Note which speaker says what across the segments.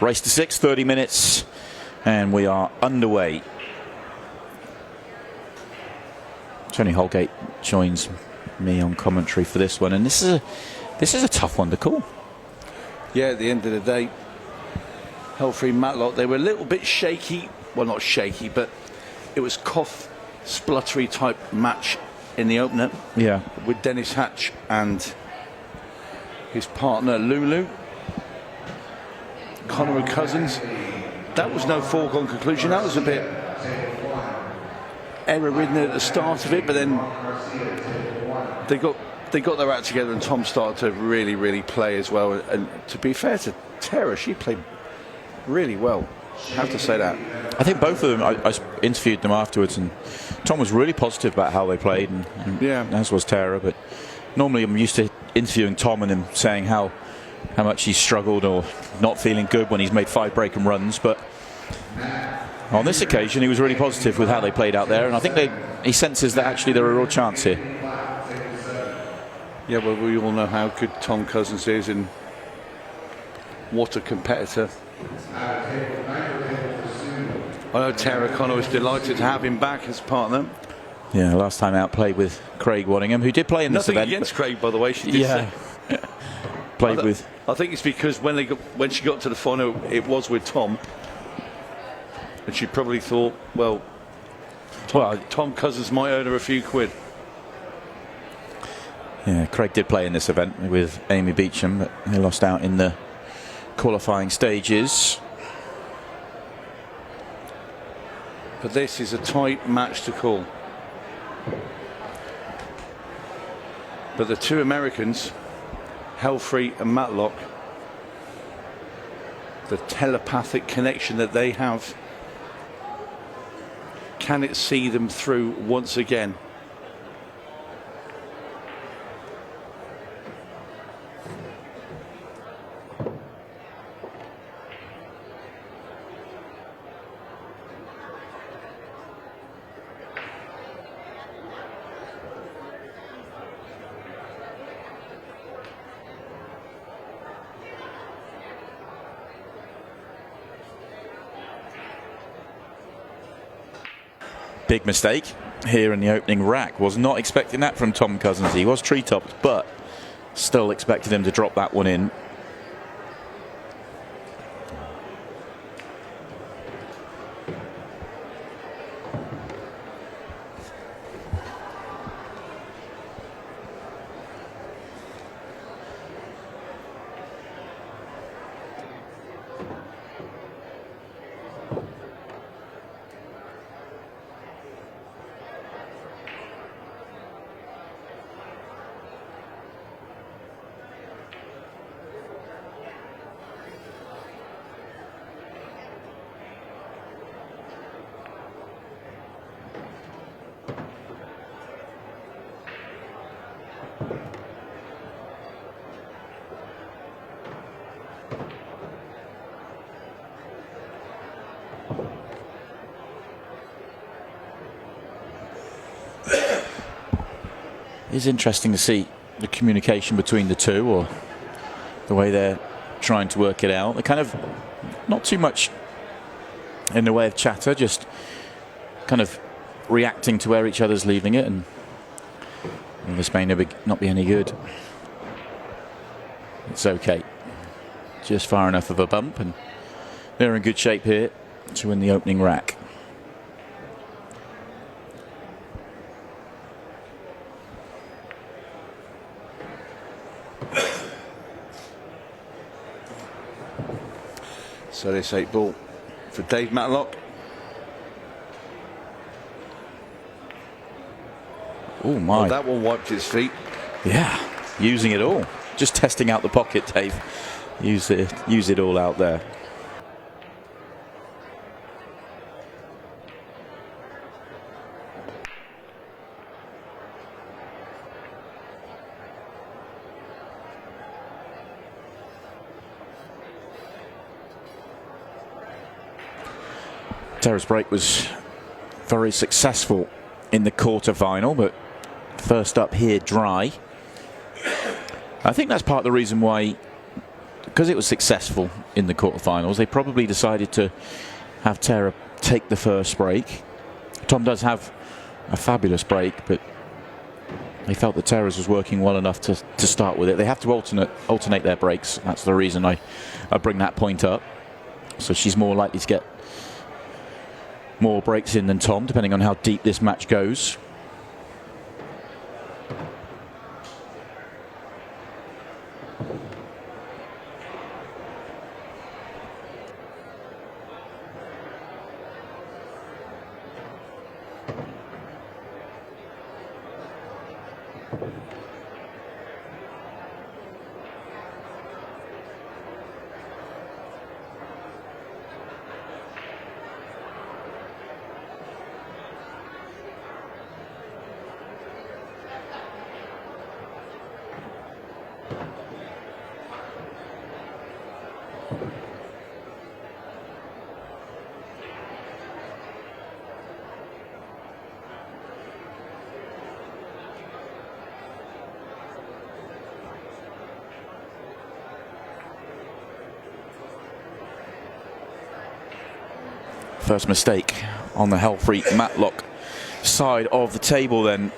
Speaker 1: Race to 6, 30 minutes, and we are underway. Tony Holgate joins me on commentary for this one, and this is a tough one to call.
Speaker 2: Yeah, at the end of the day, Helfery Matlock, they were a little bit shaky. Well, not shaky, but it was cough, spluttery type match in the opener.
Speaker 1: Yeah.
Speaker 2: With Dennis Hatch and his partner Lulu. Connor and Cousins. That was no foregone conclusion. That was a bit error-ridden at the start of it, but then they got their act together, and Tom started to really play as well. And to be fair to Tarah, she played really well. I have to say that.
Speaker 1: I think both of them, I interviewed them afterwards, and Tom was really positive about how they played, and
Speaker 2: yeah,
Speaker 1: as was Tarah. But normally I'm used to interviewing Tom and him saying how much he's struggled or not feeling good when he's made 5 break and runs. But on this occasion, he was really positive with how they played out there, and I think he senses that actually there are a real chance here.
Speaker 2: Yeah, well, we all know how good Tom Cousins is, and what a competitor. I know Tarah Connor was delighted to have him back as partner.
Speaker 1: Yeah, last time out played with Craig Waddingham, who did play in this event.
Speaker 2: Nothing against Craig, by the way. She did say.
Speaker 1: Played with.
Speaker 2: I think it's because when she got to the final, it was with Tom, and she probably thought, well, Tom Cousins might earn her a few quid.
Speaker 1: Yeah, Craig did play in this event with Amy Beecham, but they lost out in the qualifying stages.
Speaker 2: But this is a tight match to call. But the two Americans, Helfery and Matlock, the telepathic connection that they have, can it see them through once again?
Speaker 1: Big mistake here in the opening rack. Was not expecting that from Tom Cousins. He was tree-topped, but still expected him to drop that one in. It's interesting to see the communication between the two, or the way they're trying to work it out. They're kind of not too much in the way of chatter, just kind of reacting to where each other's leaving it, and this may not be any good. It's okay. Just far enough of a bump, and they're in good shape here to win the opening rack.
Speaker 2: So this 8 ball for Dave Matlock.
Speaker 1: Oh my!
Speaker 2: Oh, that one wiped his feet.
Speaker 1: Yeah, using it all. Just testing out the pocket, Dave. Use it all out there. Tarah's break was very successful in the quarter-final, but first up here dry. I think that's part of the reason why, because it was successful, in the quarterfinals. They probably decided to have Tarah take the first break. Tom does have a fabulous break, but they felt that Tarah's was working well enough to start with it. They have to alternate their breaks. That's the reason I bring that point up. So she's more likely to get more breaks in than Tom, depending on how deep this match goes. First mistake on the Helfery Matlock side of the table then.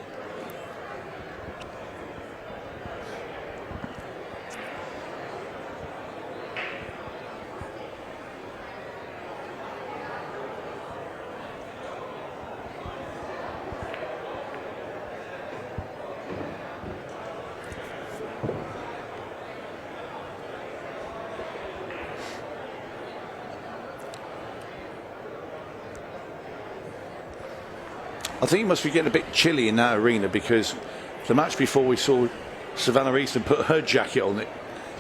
Speaker 2: I think it must be getting a bit chilly in that arena, because the match before we saw Savannah Easton put her jacket on it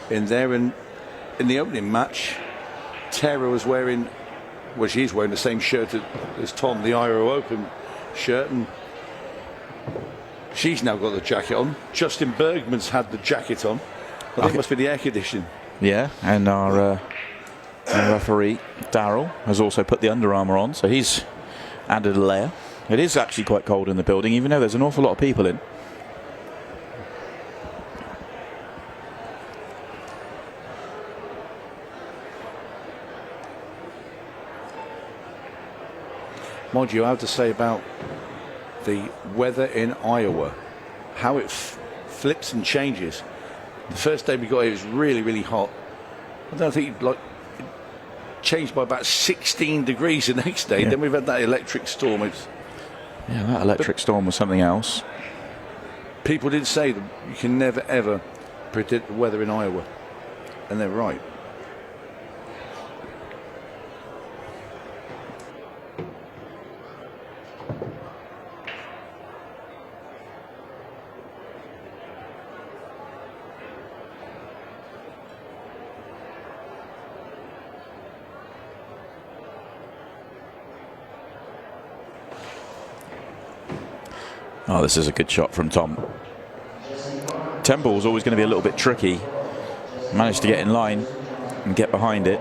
Speaker 2: in there, and in the opening match Tarah was wearing, well, she's wearing the same shirt as Tom, the IRO Open shirt, and she's now got the jacket on. Justin Bergman's had the jacket on. I think it must be the air conditioning.
Speaker 1: Yeah, and our referee Daryl has also put the Under Armour on, so he's added a layer. It is actually quite cold in the building, even though there's an awful lot of people in.
Speaker 2: Mind you, I have to say about the weather in Iowa, how it flips and changes. The first day we got here, it was really, really hot. I don't think it changed by about 16 degrees the next day.
Speaker 1: Yeah.
Speaker 2: Then we've had that electric storm.
Speaker 1: Yeah, that electric storm was something else.
Speaker 2: People did say that you can never ever predict the weather in Iowa, and they're right.
Speaker 1: Oh, this is a good shot from Tom. 10 ball's always going to be a little bit tricky. Managed to get in line and get behind it.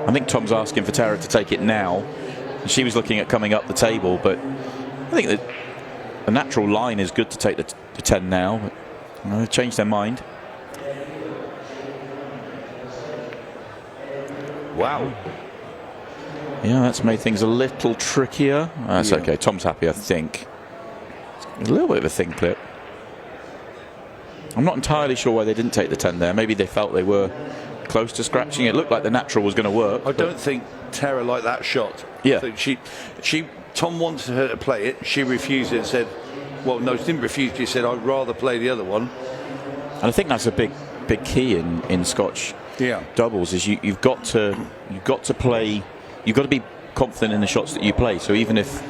Speaker 1: I think Tom's asking for Tarah to take it now. She was looking at coming up the table, but I think that the natural line is good to take the 10 now. But they've changed their mind.
Speaker 2: Wow.
Speaker 1: Yeah, that's made things a little trickier. That's okay. Tom's happy, I think. It's a little bit of a thin clip. I'm not entirely sure why they didn't take the 10 there. Maybe they felt they were close to scratching. It looked like the natural was going to work.
Speaker 2: I don't think Tarah liked that shot.
Speaker 1: Yeah.
Speaker 2: Tom wanted her to play it. She refused it and said, well, no, she didn't refuse. She said, I'd rather play the other one.
Speaker 1: And I think that's a big key in Scotch doubles, is you've got to play. You've got to be confident in the shots that you play. So even if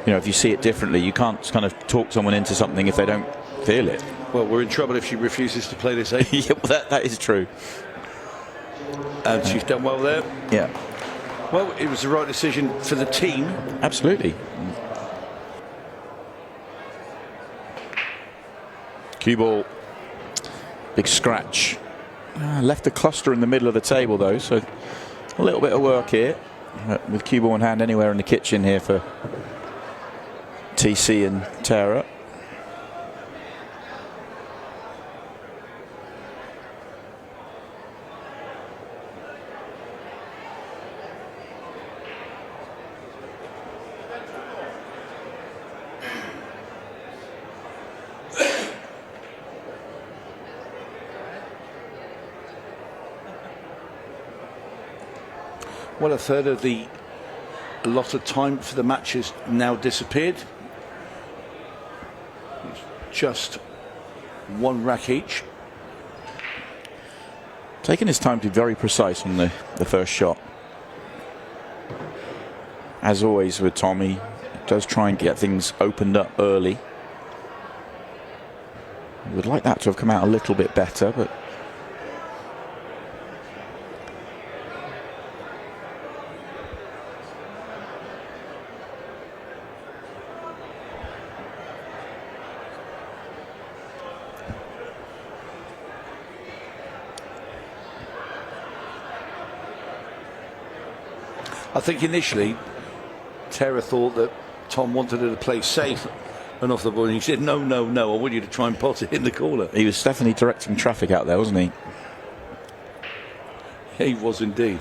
Speaker 1: you see it differently, you can't kind of talk someone into something if they don't feel it.
Speaker 2: Well, we're in trouble if she refuses to play this 8.
Speaker 1: Yeah, well, that is true.
Speaker 2: And she's done well there.
Speaker 1: Yeah.
Speaker 2: Well, it was the right decision for the team.
Speaker 1: Absolutely. Cue ball. Big scratch. Left the cluster in the middle of the table though, so a little bit of work here. With cue ball in hand anywhere in the kitchen here for TC and Tarah.
Speaker 2: Well, a third of the allotted time for the match has now disappeared. It's just one rack each.
Speaker 1: Taking his time to be very precise on the first shot. As always with Tommy, he does try and get things opened up early. He would like that to have come out a little bit better, but
Speaker 2: I think initially Tarah thought that Tom wanted her to play safe and off the ball, and he said, no, no, no, I want you to try and pot it in the corner.
Speaker 1: he was definitely directing traffic out there, wasn't he?
Speaker 2: He was indeed.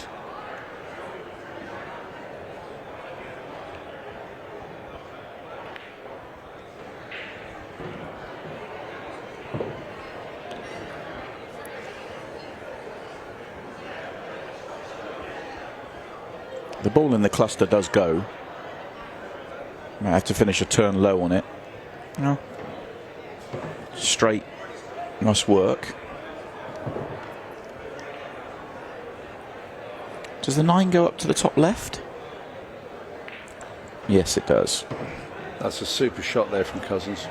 Speaker 1: The ball in the cluster does go. Might have to finish a turn low on it. No. Straight must work. Does the 9 go up to the top left? Yes, it does.
Speaker 2: That's a super shot there from Cousins.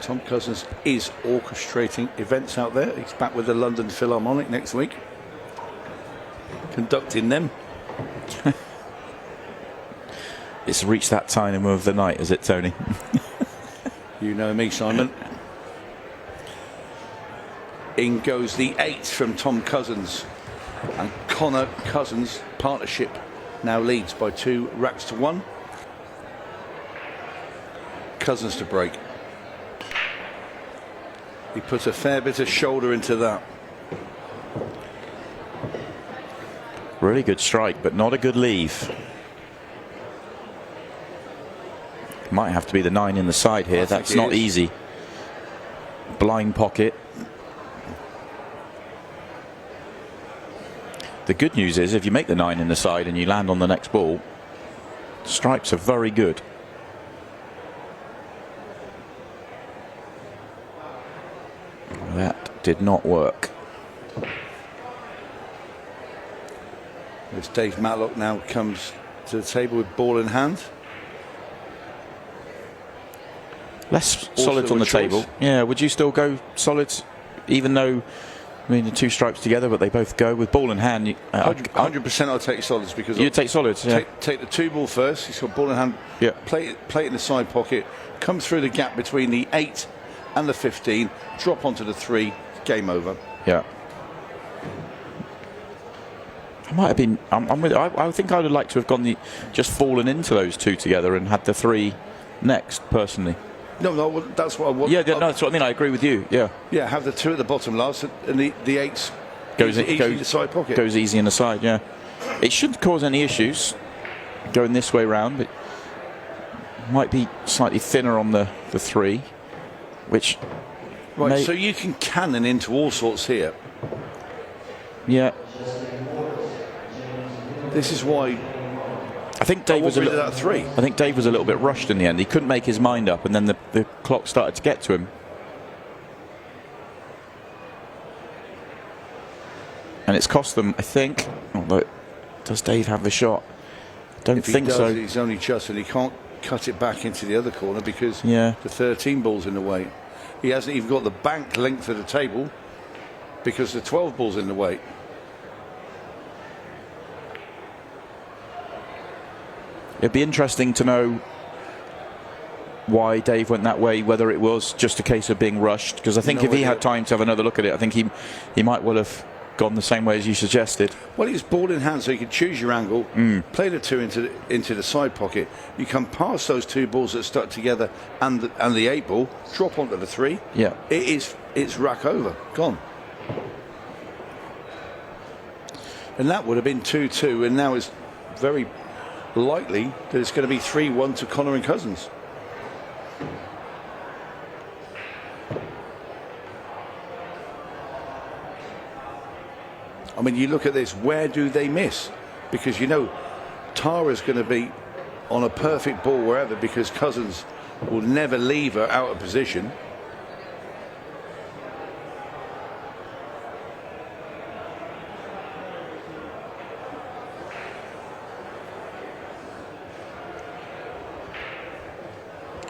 Speaker 2: Tom Cousins is orchestrating events out there. He's back with the London Philharmonic next week, conducting them.
Speaker 1: It's reached that time of the night, is it, Tony?
Speaker 2: You know me, Simon. In goes the 8 from Tom Cousins, and Connor Cousins' partnership now leads by 2 racks to 1. Cousins to break. He put a fair bit of shoulder into that.
Speaker 1: Really good strike, but not a good leave. Might have to be the 9 in the side here. That's not easy. Blind pocket. The good news is if you make the 9 in the side and you land on the next ball, strikes are very good. That did not work.
Speaker 2: As Dave Matlock now comes to the table with ball in hand.
Speaker 1: Less
Speaker 2: Also
Speaker 1: solid on the
Speaker 2: a choice.
Speaker 1: table. Yeah, would you still go solids, even though, I mean, the 2 stripes together, but they both go with ball in hand?
Speaker 2: 100% I'll take solids, because
Speaker 1: you take solids. Yeah.
Speaker 2: take the 2 ball first. He's got ball in hand.
Speaker 1: Yeah.
Speaker 2: Play it in the side pocket. Come through the gap between the 8 and the 15. Drop onto the 3. Game over.
Speaker 1: Yeah. I might have been. I think I would have liked to have gone just fallen into those 2 together and had the 3 next. Personally.
Speaker 2: No, that's what I want.
Speaker 1: Yeah, no, that's what I mean. I agree with you. Yeah.
Speaker 2: Yeah, have the 2 at the bottom last, and the 8 goes easy in the side pocket.
Speaker 1: Goes easy in the side. Yeah. It shouldn't cause any issues going this way round, but might be slightly thinner on the 3, which.
Speaker 2: Right, so you can cannon into all sorts here.
Speaker 1: Yeah.
Speaker 2: This is why
Speaker 1: I think Dave was a little.
Speaker 2: That 3.
Speaker 1: I think Dave was a little bit rushed in the end. He couldn't make his mind up, and then the clock started to get to him. And it's cost them, I think. Although, does Dave have the shot? Don't think so.
Speaker 2: If he does, he's only just, and he can't cut it back into the other corner because the 13 ball's in the way. He hasn't even got the bank length of the table because the 12 ball's in the way.
Speaker 1: It'd be interesting to know why Dave went that way, whether it was just a case of being rushed, because I think if he had time to have another look at it, I think he might well have gone the same way as you suggested.
Speaker 2: Well, he's ball in hand, so you can choose your angle, play the 2 into the side pocket. You come past those 2 balls that are stuck together and the 8 ball, drop onto the 3.
Speaker 1: Yeah.
Speaker 2: It's rack over, gone. And that would have been 2-2, and now it's very likely that it's going to be 3-1 to Connor and Cousins. I mean, you look at this, where do they miss? Because you know Tarah's going to be on a perfect ball wherever, because Cousins will never leave her out of position.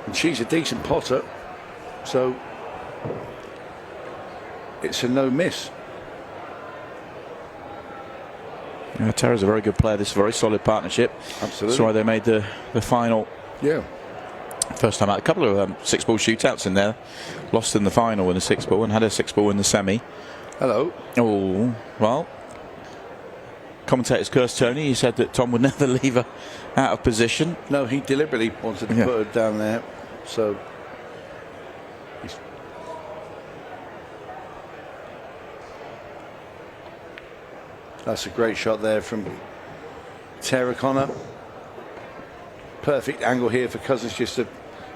Speaker 2: And she's a decent potter, so it's a no miss.
Speaker 1: Yeah, Tarah's a very good player. This is a very solid partnership.
Speaker 2: Absolutely.
Speaker 1: That's why they made the final.
Speaker 2: Yeah.
Speaker 1: First time out. A couple of 6-ball shootouts in there. Lost in the final in the 6-ball and had a 6-ball in the semi.
Speaker 2: Hello.
Speaker 1: Oh, well. Commentators cursed Tony. He said that Tom would never leave her out of position.
Speaker 2: No, he deliberately wanted to put her down there. So that's a great shot there from Tarah Connor. Perfect angle here for Cousins just to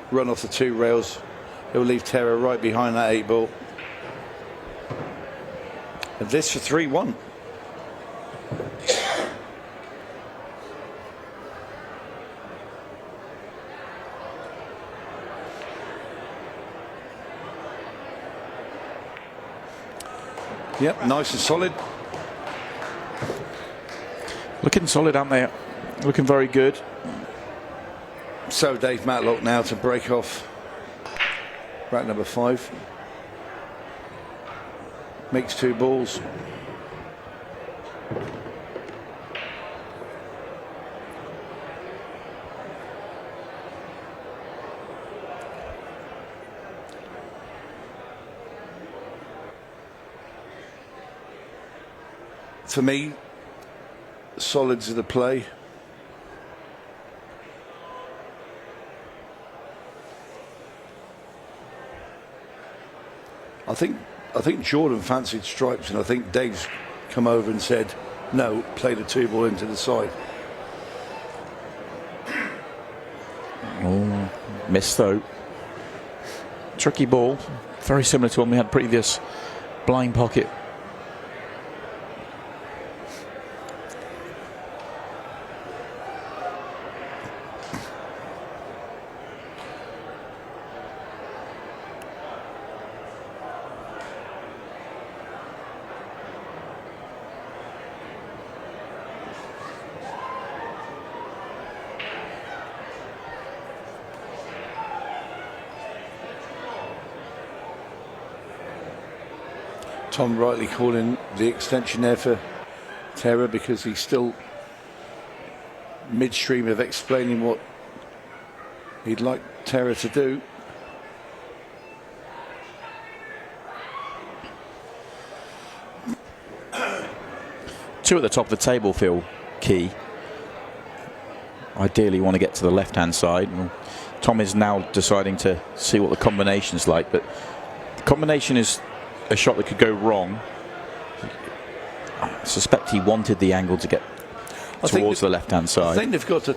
Speaker 2: run off the 2 rails. He'll leave Tarah right behind that 8-ball. And this for 3-1. Yep, nice and solid.
Speaker 1: Looking solid, aren't they? Looking very good.
Speaker 2: So Dave Matlock now to break off rack number 5. Makes 2 balls. For me, solids of the play. I think Jordan fancied stripes, and I think Dave's come over and said, no, play the 2-ball into the side.
Speaker 1: Oh, missed though. Tricky ball. Very similar to one we had previous. Blind pocket.
Speaker 2: Tom rightly calling the extension there for Tarah, because he's still midstream of explaining what he'd like Tarah to do.
Speaker 1: Two at the top of the table feel key. Ideally want to get to the left-hand side. And Tom is now deciding to see what the combination's like, but the combination is a shot that could go wrong. I suspect he wanted the angle to get towards the left-hand side.
Speaker 2: I think they've got a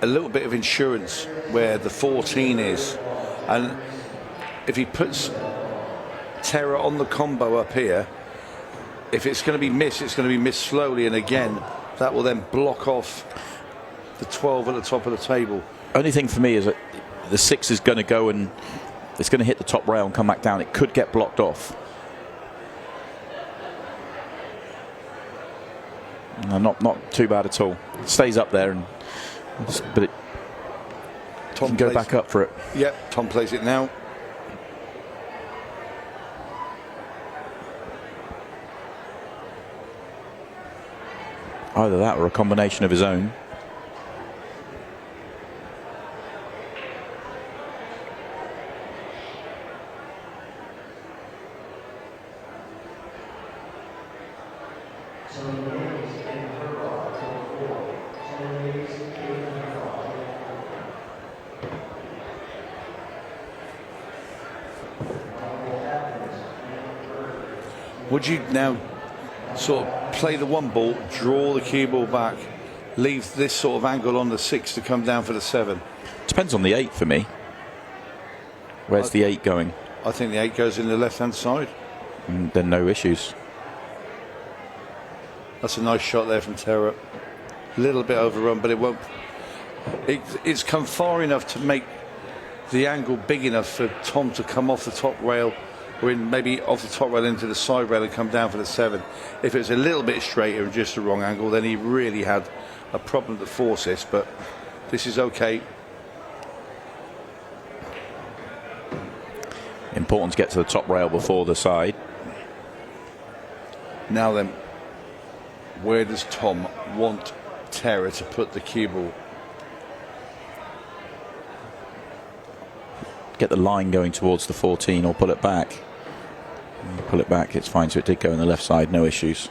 Speaker 2: little bit of insurance where the 14 is, and if he puts Tarah on the combo up here, if it's going to be missed, it's going to be missed slowly, and again that will then block off the 12 at the top of the table.
Speaker 1: Only thing for me is that the 6 is going to go and it's going to hit the top rail and come back down. It could get blocked off. No, not too bad at all. It stays up there, but it can go back up for it.
Speaker 2: Yep, Tom plays it now.
Speaker 1: Either that or a combination of his own.
Speaker 2: Would you now sort of play the 1 ball, draw the cue ball back, leave this sort of angle on the 6 to come down for the 7?
Speaker 1: Depends on the 8 for me. Where's the 8 going?
Speaker 2: I think the 8 goes in the left-hand side.
Speaker 1: Then no issues.
Speaker 2: That's a nice shot there from Tarah. A little bit overrun, but it won't. It's come far enough to make the angle big enough for Tom to come off the top rail, or maybe off the top rail into the side rail and come down for the 7. If it was a little bit straighter and just the wrong angle, then he really had a problem to force this, but this is okay.
Speaker 1: Important to get to the top rail before the side.
Speaker 2: Now then, where does Tom want Tarah to put the cue ball?
Speaker 1: Get the line going towards the 14 or pull it back. Pull it back, it's fine. So it did go on the left side, no issues.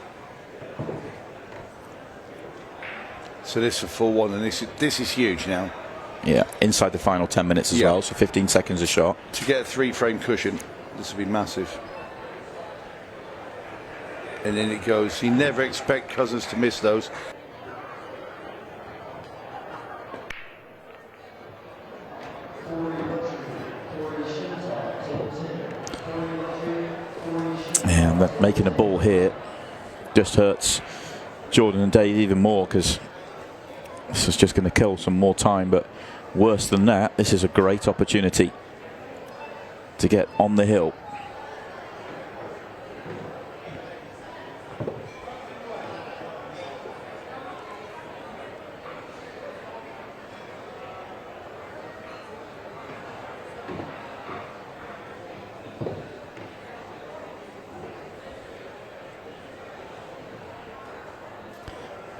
Speaker 2: So this is a full one, and this is huge now.
Speaker 1: Yeah, inside the final 10 minutes as well, so 15 seconds a shot.
Speaker 2: To get a 3-frame cushion, this would be massive. And then it goes. You never expect Cousins to miss those.
Speaker 1: Yeah, but making a ball here just hurts Jordan and Dave even more, because this is just going to kill some more time. But worse than that, this is a great opportunity to get on the hill.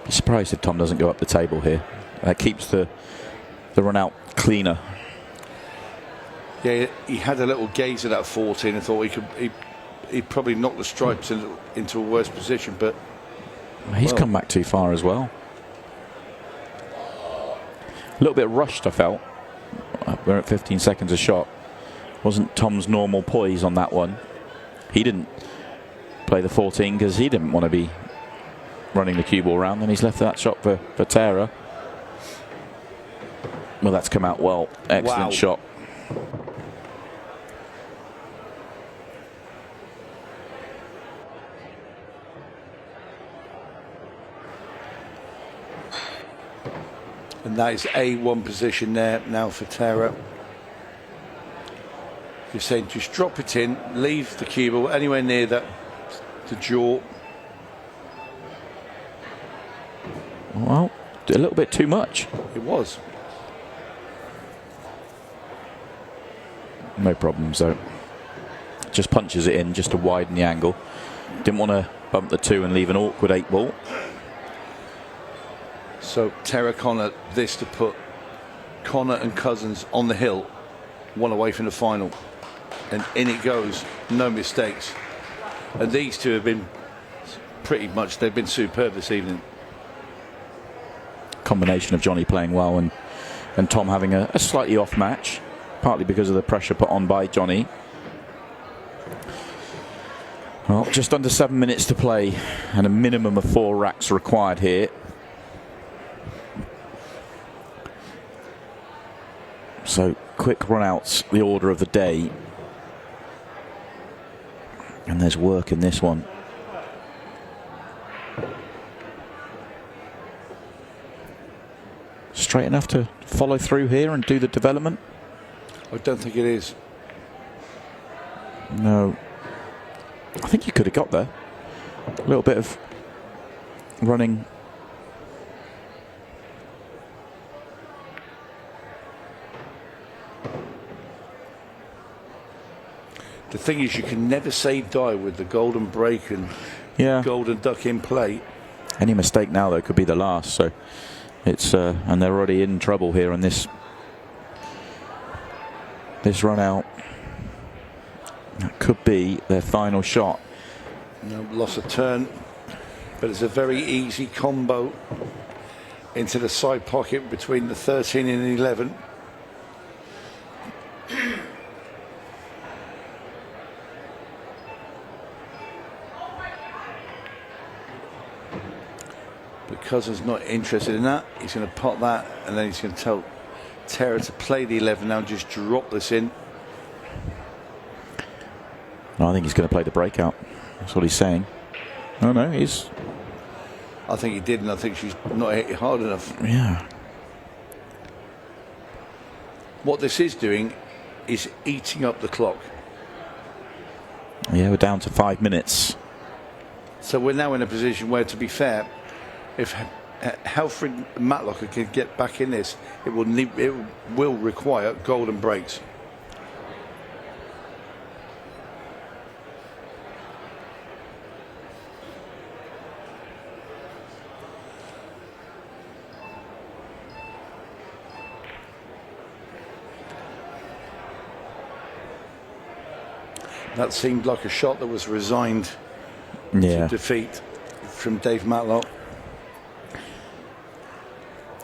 Speaker 1: Surprised if Tom doesn't go up the table here. That keeps the run out cleaner.
Speaker 2: Yeah, he had a little gaze at that 14 and thought he'd probably knock the stripes into a worse position, but
Speaker 1: he's come back too far as well. A little bit rushed, I felt. We're at 15 seconds a shot. Wasn't Tom's normal poise on that one. He didn't play the 14 because he didn't want to be running the cue ball round, and he's left that shot for Tarah. Well, that's come out well. Excellent shot.
Speaker 2: And that is A1 position there now for Tarah. You're saying just drop it in, leave the cue ball anywhere near the jaw.
Speaker 1: Well, a little bit too much.
Speaker 2: It was.
Speaker 1: No problems though. Just punches it in just to widen the angle. Didn't want to bump the 2 and leave an awkward 8 ball.
Speaker 2: So Tarah Connor, this to put Connor and Cousins on the hill, one away from the final. And in it goes, no mistakes. And these two have been pretty much, they've been superb this evening.
Speaker 1: Combination of Johnny playing well and Tom having a slightly off match, partly because of the pressure put on by Johnny. Well, just under 7 minutes to play and a minimum of 4 racks required here. So quick run outs, the order of the day. And there's work in this one. Straight enough to follow through here and do the development?
Speaker 2: I don't think it is.
Speaker 1: No. I think you could have got there. A little bit of running.
Speaker 2: The thing is, you can never say die with the golden break and golden duck in play.
Speaker 1: Any mistake now, though, could be the last. So it's and they're already in trouble here on this run out. That could be their final shot.
Speaker 2: No, lost a turn, but it's a very easy combo into the side pocket between the 13 and 11. But Cousins not interested in that. He's going to pot that, and then he's going to tell Tarah to play the 11 now. Just drop this in.
Speaker 1: No, I think he's going to play the breakout. That's what he's saying. No, he's
Speaker 2: I think he did, and I think she's not hit it hard enough.
Speaker 1: Yeah.
Speaker 2: What this is doing is eating up the clock.
Speaker 1: Yeah, we're down to 5 minutes.
Speaker 2: So we're now in a position where, to be fair, if Helfery Matlock can get back in this, it will require golden breaks. That seemed like a shot that was resigned to defeat from Dave Matlock.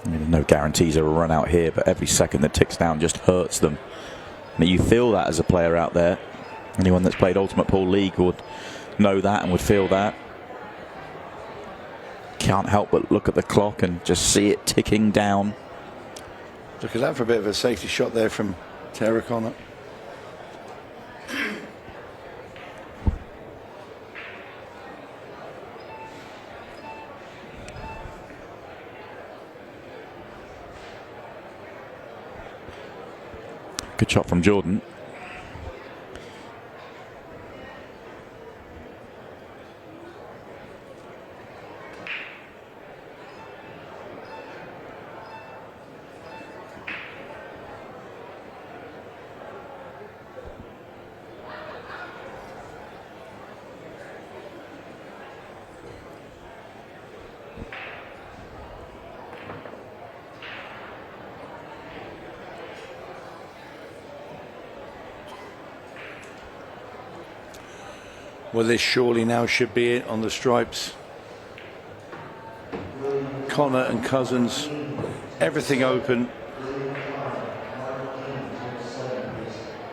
Speaker 1: I mean, no guarantees of a run out here, but every second that ticks down just hurts them. I mean, you feel that as a player out there. Anyone that's played Ultimate Pool League would know that and would feel that. Can't help but look at the clock and just see it ticking down.
Speaker 2: Look at that for a bit of a safety shot there from Tarah Connor.
Speaker 1: Good shot from Jordan.
Speaker 2: Well, this surely now should be it on the stripes. Connor and Cousins, everything open.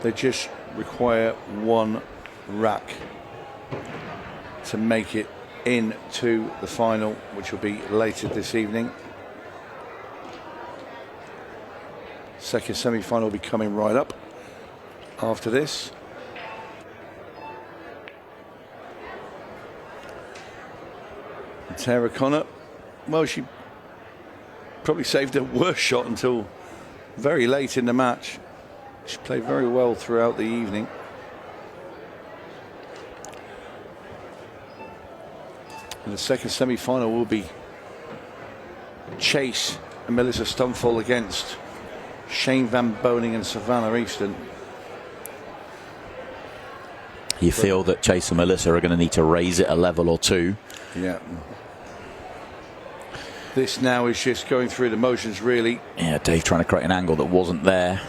Speaker 2: They just require one rack to make it into the final, which will be later this evening. Second semi-final will be coming right up after this. Tarah Connor, well, she probably saved her worst shot until very late in the match. She played very well throughout the evening. And the second semi-final will be Chase and Melissa Stumfall against Shane Van Boning and Savannah Easton.
Speaker 1: You feel that Chase and Melissa are going to need to raise it a level or two.
Speaker 2: Yeah. This now is just going through the motions, really.
Speaker 1: Yeah, Dave trying to create an angle that wasn't there.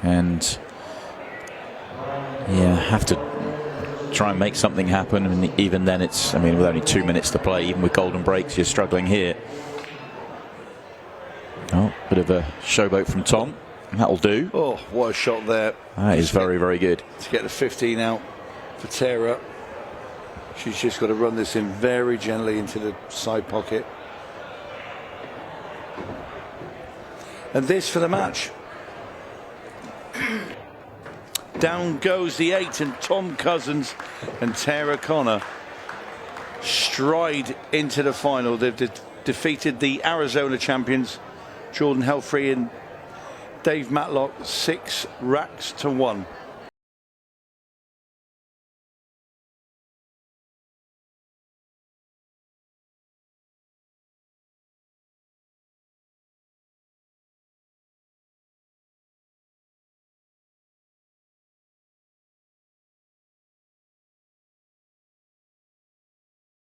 Speaker 1: And yeah, have to try and make something happen. And even then, it's, I mean, with only 2 minutes to play, even with golden breaks, you're struggling here. Oh, bit of a showboat from Tom. That'll do.
Speaker 2: Oh, what a shot there.
Speaker 1: That is very, very good.
Speaker 2: To get the 15 out for Tarah. She's just got to run this in very gently into the side pocket. And this for the match. Down goes the 8, and Tom Cousins and Tarah Connor stride into the final. They've defeated the Arizona champions, Jordan Helfery and Dave Matlock, 6 racks to 1.